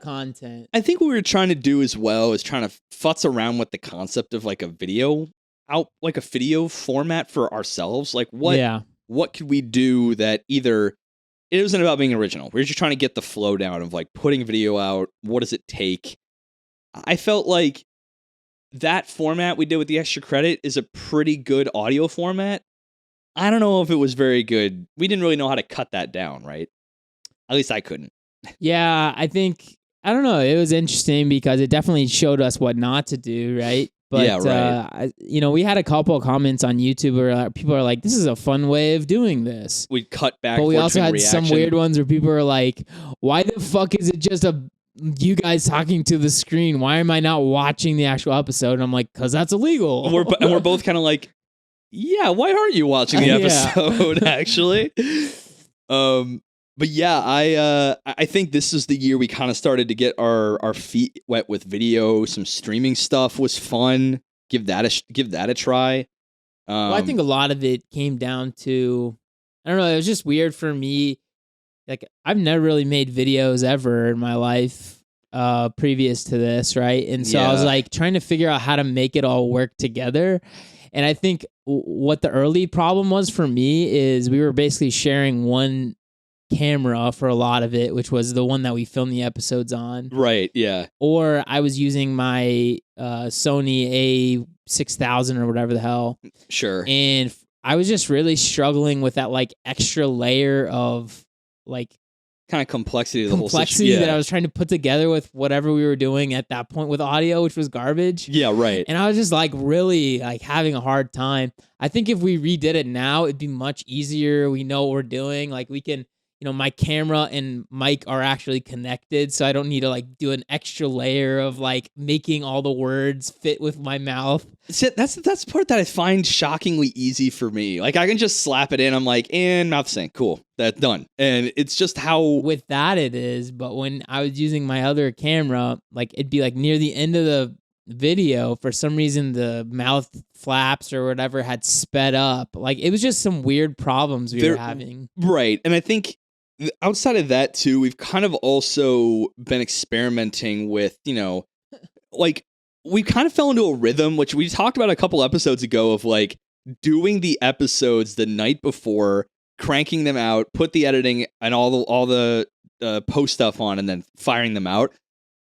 content. I think what we were trying to do as well is trying to futz around with the concept of like a video format for ourselves. Like what could we do that either it wasn't about being original. We were just trying to get the flow down of like putting video out. What does it take? I felt like that format we did with the extra credit is a pretty good audio format. I don't know if it was very good. We didn't really know how to cut that down, right? At least I couldn't. Yeah, I don't know. It was interesting because it definitely showed us what not to do, right? But, yeah, right. We had a couple of comments on YouTube where people are like, this is a fun way of doing this. We'd cut back. But we also had some weird ones where people are like, why the fuck is it just you guys talking to the screen? Why am I not watching the actual episode? And I'm like, because that's illegal. And we're both kind of like, yeah, why aren't you watching the episode, actually? But yeah, I think this is the year we kind of started to get our feet wet with video. Some streaming stuff was fun. Give that a try. Well, I think a lot of it came down to, I don't know, it was just weird for me. Like, I've never really made videos ever in my life previous to this, right? And so I was like trying to figure out how to make it all work together. And I think what the early problem was for me is we were basically sharing one camera for a lot of it, which was the one that we filmed the episodes on. Right, yeah. Or I was using my Sony A6000 or whatever the hell. Sure. And I was just really struggling with that like extra layer of like kind of complexity of the whole situation. That I was trying to put together with whatever we were doing at that point with audio, which was garbage. Yeah, right. And I was just like really like having a hard time. I think if we redid it now, it'd be much easier. We know what we're doing. Like we can, my camera and mic are actually connected, so I don't need to like do an extra layer of like making all the words fit with my mouth. That's the part that I find shockingly easy for me. Like I can just slap it in. I'm like, and mouth sync, cool, that's done. And it's just how with that it is. But when I was using my other camera, like it'd be like near the end of the video, for some reason the mouth flaps or whatever had sped up. Like it was just some weird problems we were having. Right, and I think outside of that too, we've kind of also been experimenting with, like we kind of fell into a rhythm, which we talked about a couple episodes ago of like doing the episodes the night before, cranking them out, put the editing and all the post stuff on, and then firing them out.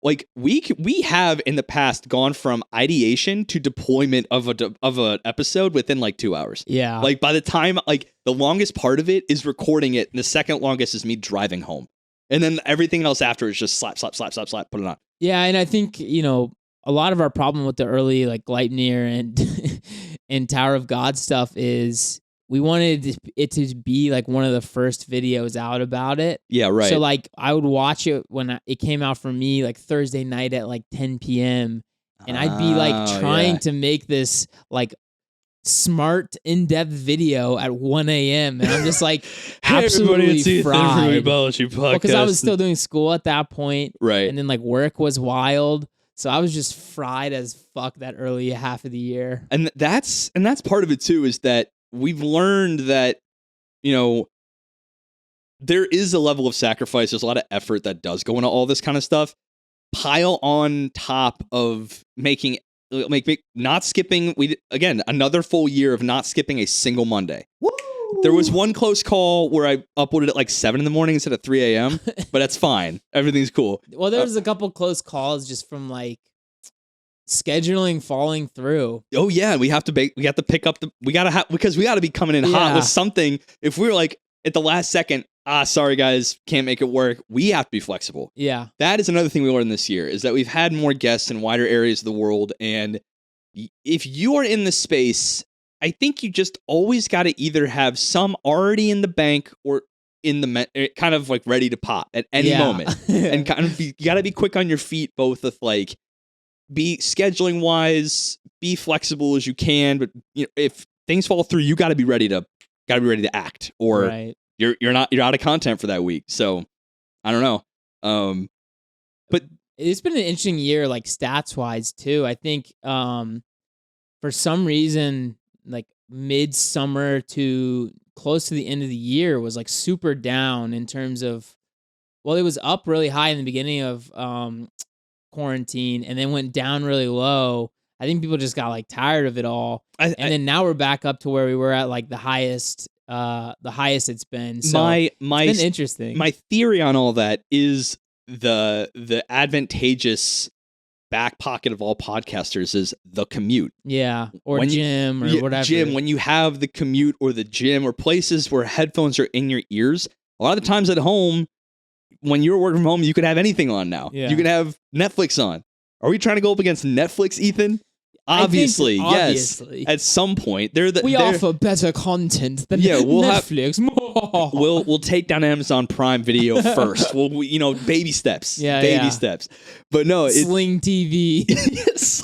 Like we have in the past gone from ideation to deployment of an episode within like 2 hours. Yeah. Like by the time like the longest part of it is recording it, and the second longest is me driving home, and then everything else after is just slap, put it on. Yeah, and I think a lot of our problem with the early like Gleipnir and and Tower of God stuff is we wanted it to be like one of the first videos out about it. Yeah, right. So like I would watch it when it came out for me like Thursday night at like 10 p.m. And I'd be like trying to make this like smart in-depth video at 1 a.m. And I'm just like absolutely fried. Weebology podcast. Because I was still doing school at that point. Right. And then like work was wild. So I was just fried as fuck that early half of the year. And that's part of it too, is that we've learned that, there is a level of sacrifice. There's a lot of effort that does go into all this kind of stuff. Pile on top of making not skipping. Another full year of not skipping a single Monday. Woo! There was one close call where I uploaded at like 7 a.m. instead of 3 a.m., but that's fine. Everything's cool. Well, there was a couple close calls just from like scheduling falling through. Oh yeah, we have to pick up because we got to be coming in hot with something. If we're like at the last second, sorry guys, can't make it work, we have to be flexible. Yeah. That is another thing we learned this year, is that we've had more guests in wider areas of the world, and if you are in the space, I think you just always got to either have some already in the bank, or in the kind of like ready to pop at any moment, and kind of you got to be quick on your feet, both with like be scheduling wise, be flexible as you can, but if things fall through, you got to be ready to act, or you're out of content for that week. So I don't know, but it's been an interesting year, like stats wise too. I think for some reason, like midsummer to close to the end of the year was like super down in terms of, well, it was up really high in the beginning of quarantine and then went down really low. I think people just got like tired of it all. And then now we're back up to where we were at like the highest it's been. So it's been interesting. My theory on all that is the advantageous back pocket of all podcasters is the commute. Yeah. Or gym or whatever. Gym, when you have the commute or the gym or places where headphones are in your ears, a lot of the times at home, when you're working from home, you could have anything on now. Yeah. You could have Netflix on. Are we trying to go up against Netflix, Ethan? Obviously, yes. At some point, we offer better content than Netflix. We'll take down Amazon Prime Video first. Baby steps. Baby steps. But no, Sling TV. Yes,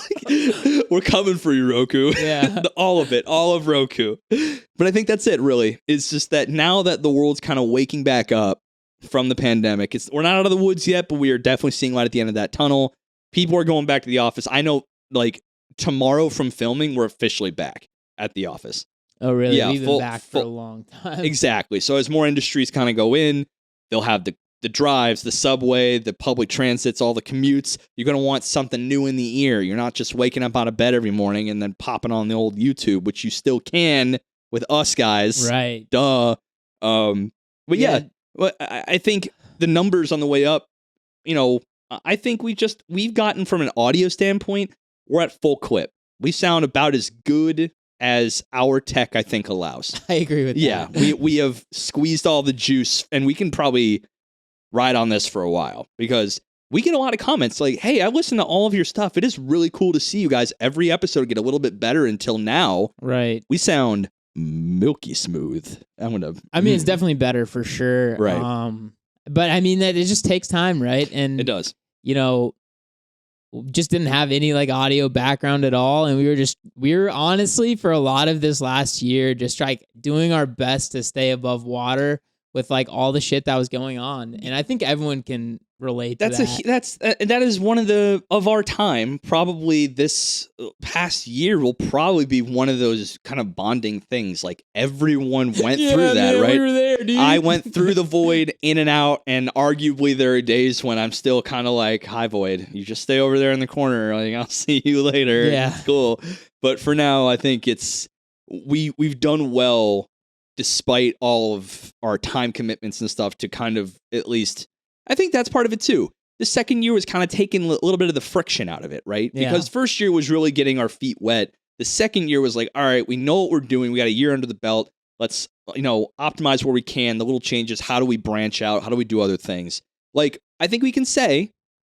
we're coming for you, Roku. Yeah, all of Roku. But I think that's it. Really, it's just that now that the world's kind of waking back up from the pandemic, we're not out of the woods yet, but we are definitely seeing light at the end of that tunnel. People are going back to the office. I know, like, tomorrow from filming, we're officially back at the office. Oh, really? Yeah, we've been back for a long time. Exactly. So as more industries kind of go in, they'll have the drives, the subway, the public transits, all the commutes. You're going to want something new in the ear. You're not just waking up out of bed every morning and then popping on the old YouTube, which you still can with us guys. Right. Duh. But yeah, I think the numbers on the way up, I think we've gotten from an audio standpoint, we're at full clip. We sound about as good as our tech, I think, allows. I agree with that. Yeah, we have squeezed all the juice, and we can probably ride on this for a while because we get a lot of comments like, hey, I listened to all of your stuff. It is really cool to see you guys every episode get a little bit better until now. Right. We sound milky smooth. It's definitely better for sure. Right. But I mean, that it just takes time, right? And it does. Just didn't have any like audio background at all, and we were honestly for a lot of this last year just like doing our best to stay above water with like all the shit that was going on, and I think everyone can relate to that. That is one of our time. Probably this past year will probably be one of those kind of bonding things. Like everyone went through that, right? We were there, dude. I went through the void in and out, and arguably there are days when I'm still kind of like, "Hi, void. You just stay over there in the corner. Like I'll see you later. Yeah, it's cool." But for now, I think we've done well despite all of our time commitments and stuff to kind of at least. I think that's part of it too. The second year was kind of taking a little bit of the friction out of it, right? Yeah. Because first year was really getting our feet wet. The second year was like, all right, we know what we're doing. We got a year under the belt. Let's, optimize where we can, the little changes. How do we branch out? How do we do other things? Like, I think we can say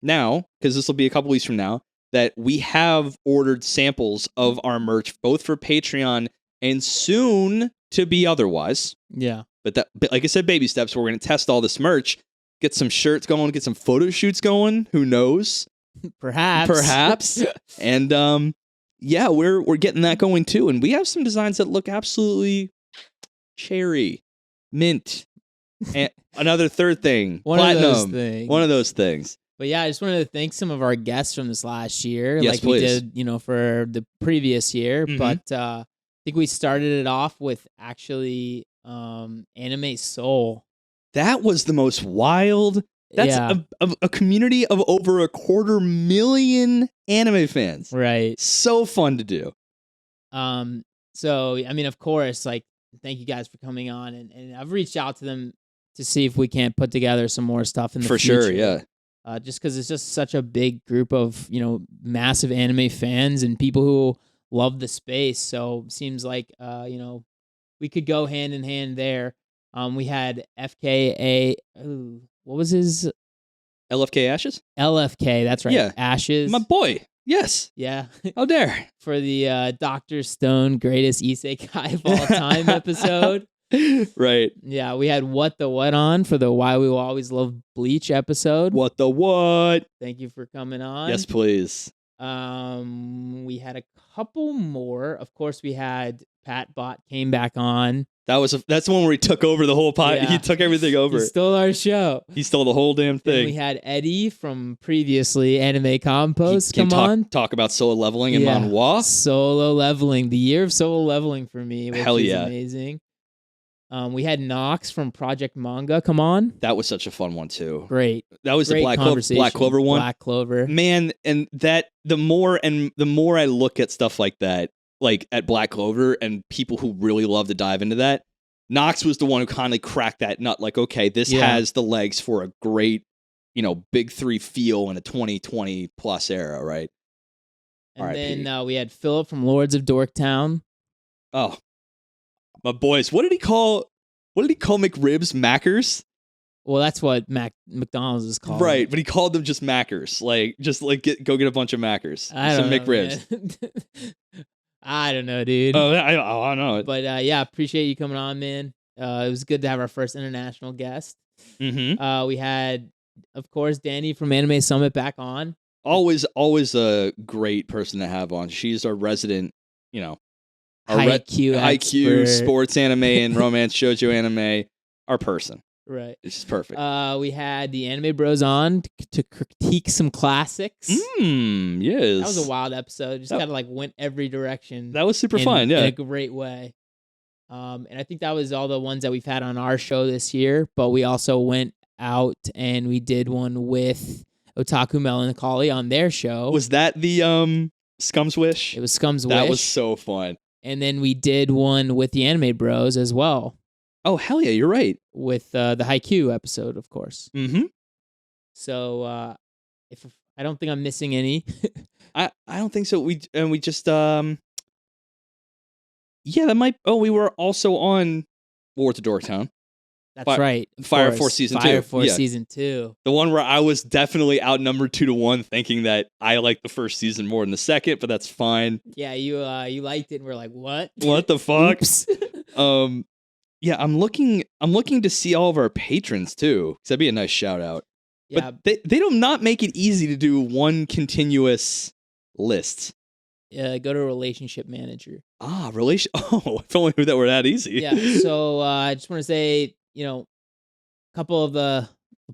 now, because this will be a couple weeks from now, that we have ordered samples of our merch, both for Patreon and soon to be otherwise. Yeah. But like I said, baby steps, we're going to test all this merch. Get some shirts going, get some photo shoots going. Who knows? Perhaps. And we're getting that going too. And we have some designs that look absolutely cherry, mint, and another third thing, platinum. One of those things. But yeah, I just wanted to thank some of our guests from this last year, yes, like please. We did, for the previous year. Mm-hmm. But I think we started it off with actually Anime Soul. That was the most wild. That's a community of over 250,000 anime fans. Right. So fun to do. So, I mean, of course, like, thank you guys for coming on. And I've reached out to them to see if we can't put together some more stuff in the future. For sure, yeah. Just because it's just such a big group of, massive anime fans and people who love the space. So, seems like, we could go hand in hand there. We had FKA. What was his? LFK Ashes? LFK, that's right. Yeah. Ashes. My boy. Yes. Yeah. How dare. For the Dr. Stone greatest isekai of all time episode. Right. Yeah, we had What the What on for the Why We Will Always Love Bleach episode. What the what? Thank you for coming on. Yes, please. We had a couple more. Of course, we had Pat Bott came back on. That's the one where he took over the whole pod. Yeah. He took everything over. He stole our show. He stole the whole damn thing. Then we had Eddie from previously Anime Compost on. Talk about solo leveling and manhwa. Solo leveling. The year of solo leveling for me, which Hell is yeah. amazing. We had Nox from Project Manga come on. That was such a fun one too. Great. That was Great the Black Clover one. Black Clover. Man, and that the more I look at stuff like that, like at Black Clover and people who really love to dive into that, Nox was the one who kind of cracked that nut. Like, okay, this has the legs for a great, big three feel in a 2020 plus era, right? And then we had Philip from Lords of Dorktown. Oh, my boys, what did he call McRibs? Mackers? Well, that's what McDonald's is called. Right, but he called them just Mackers. Go get a bunch of Mackers. Some McRibs. I don't know, dude. I don't know. But appreciate you coming on, man. It was good to have our first international guest. Mm-hmm. We had, of course, Danny from Anime Summit back on. Always a great person to have on. She's our resident, IQ sports anime and romance shoujo anime. Our person. Right. This is perfect. We had the Anime Bros on to critique some classics. Yes. That was a wild episode. Just kind of went every direction. That was super fun, yeah. In a great way. And I think that was all the ones that we've had on our show this year, but we also went out and we did one with Otaku Melancholy on their show. Was that the Scum's Wish? It was Scum's Wish. That was so fun. And then we did one with the Anime Bros as well. Oh, hell yeah, you're right. With the Haikyuu episode, of course. Mm-hmm. So, if I don't think I'm missing any. I don't think so. We just that might. Oh, we were also on Lords of Dorktown. That's right. Fire Force Season 2. Fire Force Season 2. The one where I was definitely outnumbered 2-1, thinking that I liked the first season more than the second, but that's fine. Yeah, you liked it, and we're like, what? What the fuck? Oops. Yeah, I'm looking to see all of our patrons too, because that'd be a nice shout out. Yeah, but they do not make it easy to do one continuous list. Go to Relationship Manager. Oh, if only that were that easy. Yeah. So I just want to say, a couple of the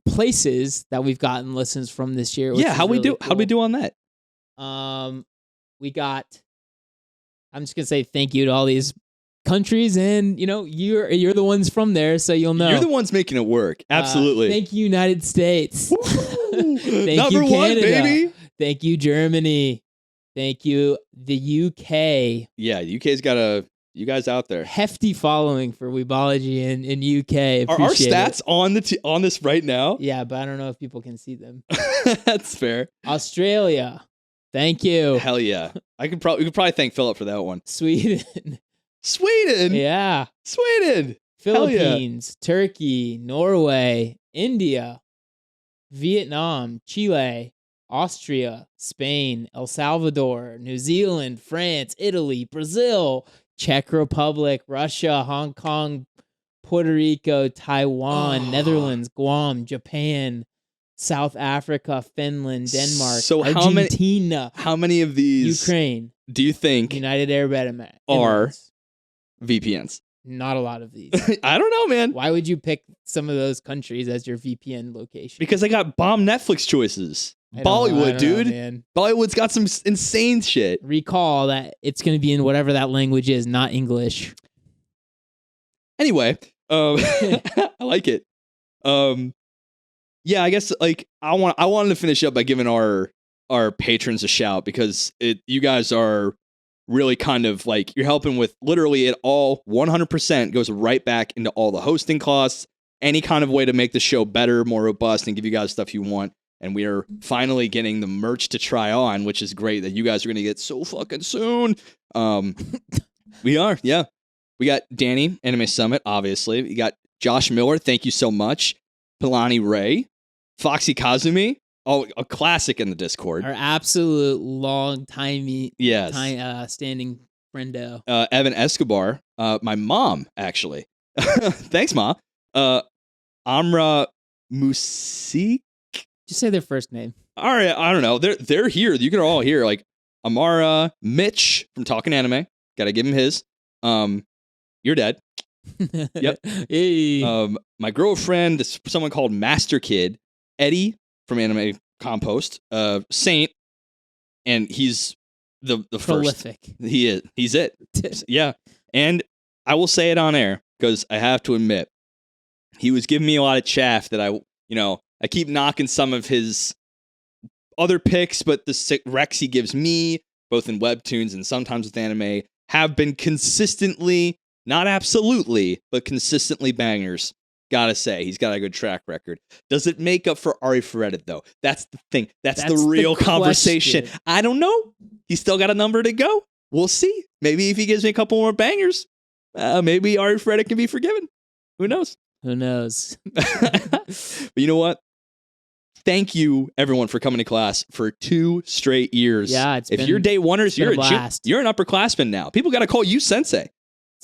places that we've gotten listens from this year. Yeah, how we do on that? We got. I'm just gonna say thank you to all these countries, and you're the ones from there, so you'll know. You're the ones making it work. Absolutely. Thank you, United States. Thank Number you, Canada. 1, baby. Thank you, Germany. Thank you, the UK. Yeah, the UK's got you guys out there. Hefty following for Weebology in UK. Are our stats on this right now? Yeah, but I don't know if people can see them. That's fair. Australia. Thank you. Hell yeah. We could probably thank Philip for that one. Sweden. Yeah. Sweden. Philippines, yeah. Turkey, Norway, India, Vietnam, Chile, Austria, Spain, El Salvador, New Zealand, France, Italy, Brazil, Czech Republic, Russia, Hong Kong, Puerto Rico, Taiwan, Netherlands, Guam, Japan, South Africa, Finland, Denmark, Argentina. How many of these Ukraine do you think United Arab Emirates are VPNs? Not a lot of these. I don't know, man. Why would you pick some of those countries as your VPN location? Because I got bomb Netflix choices. Bollywood, dude. Man. Bollywood's got some insane shit. Recall that it's going to be in whatever that language is, not English. Anyway, I like it. Yeah, I guess I wanted to finish up by giving our patrons a shout, because you guys are really kind of you're helping with literally it all. 100% goes right back into all the hosting costs, any kind of way to make the show better, more robust, and give you guys stuff you want. And we are finally getting the merch to try on, which is great that you guys are going to get so fucking soon. We are, yeah. We got Danny, Anime Summit, obviously. We got Josh Miller, thank you so much. Pilani Ray, Foxy Kazumi, a classic in the Discord. Our absolute long-timey, yes. standing friendo. Evan Escobar, my mom, actually. Thanks, Ma. Amra Musik. Just say their first name. All right, I don't know. They're here. You can all hear like Amara, Mitch from Talking Anime. Got to give him his. You're dead. Yep. Hey. My girlfriend, someone called Master Kid, Eddie from Anime Compost, Saint, and he's the prolific. First. He is. He's it. Yeah. And I will say it on air because I have to admit, he was giving me a lot of chaff that I keep knocking some of his other picks, but the recs he gives me, both in webtoons and sometimes with anime, have been consistently, not absolutely, but consistently bangers. Gotta say, he's got a good track record. Does it make up for Ari Ferretti, though? That's the thing. That's the real conversation. I don't know. He's still got a number to go. We'll see. Maybe if he gives me a couple more bangers, maybe Ari Ferretti can be forgiven. Who knows? Who knows? But you know what? Thank you, everyone, for coming to class for 2 straight years. Yeah, if you're day oneers, you're an upperclassman now. People got to call you sensei.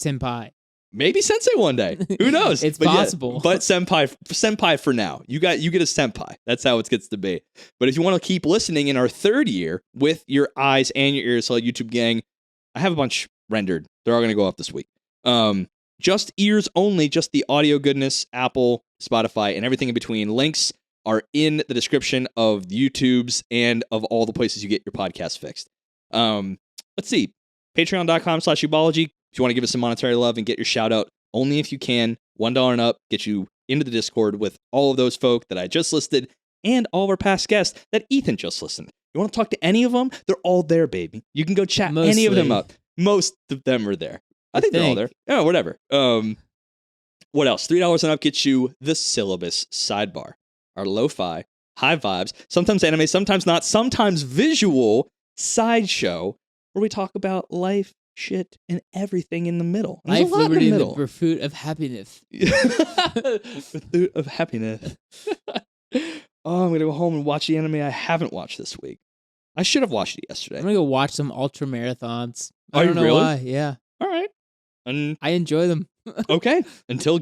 Senpai. Maybe sensei one day. Who knows? It's possible. Yeah, but senpai for now. You get a senpai. That's how it gets to be. But if you want to keep listening in our 3rd year with your eyes and your ears, so YouTube gang, I have a bunch rendered. They're all going to go up this week. Just ears only, just the audio goodness, Apple, Spotify, and everything in between. Links are in the description of YouTube's and of all the places you get your podcast fixed. Let's see. Patreon.com/Weebology. If you want to give us some monetary love and get your shout out, only if you can, $1 and up, get you into the Discord with all of those folk that I just listed and all of our past guests that Ethan just listened. You want to talk to any of them? They're all there, baby. You can go chat any of them up. Most of them are there. I think they're all there. Oh, whatever. What else? $3 and up gets you the syllabus sidebar. Our lo-fi, high vibes, sometimes anime, sometimes not, sometimes visual sideshow where we talk about life, shit, and everything in the middle. Life, liberty, and the pursuit of happiness. Pursuit of happiness. Oh, I'm going to go home and watch the anime I haven't watched this week. I should have watched it yesterday. I'm going to go watch some ultra marathons. I don't know why. Yeah. All right. I enjoy them. Okay. Until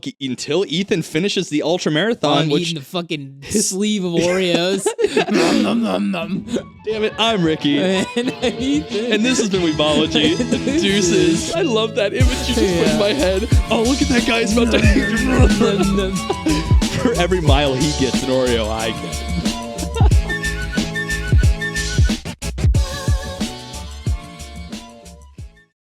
Ethan finishes the ultra marathon, which eating the fucking sleeve of Oreos. Nom, nom, nom, nom. Damn it! I'm Ricky, and Ethan, and this has been Weebology. Deuces. I love that image you just put in my head. Oh, look at that guy! He's about to. For every mile he gets, an Oreo I get.